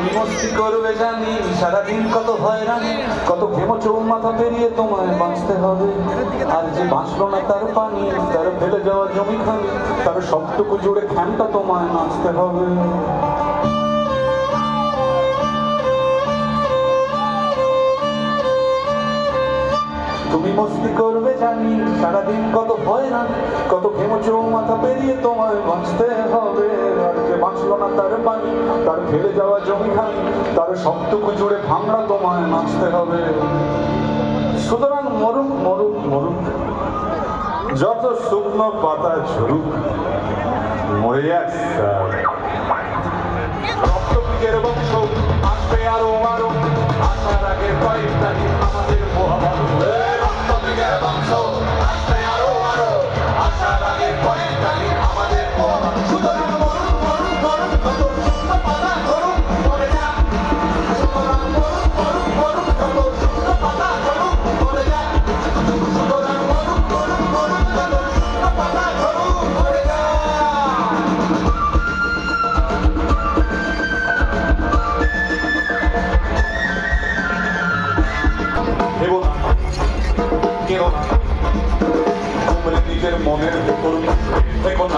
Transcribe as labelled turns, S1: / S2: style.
S1: তুমি মস্তি করবে জানি, সারাদিন কত হয়রানি, কত ঘেমো চৌমাথা পেরিয়ে তোমায় বাঁচতে হবে। আর যে বাঁচলো না তার পানি, তার ফেলে যাওয়া জমি খানি, তার সবটুকু জুড়ে খ্যানটা তোমায় নাচতে হবে। তুমি মস্তি করবে জানি, সারাদিন কত হয়রানি, কত ঘেমো চৌমাথা পেরিয়ে তোমায় বাঁচতে হবে। আর যে বাঁচলো না তার পানি, তার ফেলে যাওয়া জমি খানি, তার সবটুকু জুড়ে ভাঙড়া তোমায় নাচতে হবে। সুতরাং মরুক মরুক মরুক, যত শুকনো পাতা ঝরুক, মরে যাক রক্তবীজের বংশ আসবে আরো আরো, আসার আগে কয়েকটা দিন আমাদের মহাভারত। রক্তবীজের বংশ আসবে আরো আরো, আসার আগে কয়েকটা দিন আমাদের মহাভারত। সুতরাং মরুক মরুক মরুক, যত শুকনো পাতা ঝরুক, মরে যাক। সুতরাং মরুক মরুক মরুক, যত শুকনো পাতা ঝরুক, মরে যাক। সুতরাং মরুক মরুক মরুক, যত শুকনো পাতা ঝরুক, মরে যাক। ভেবো না, কেন না, তোমরা নিজের মনের ভেতর থেকো না।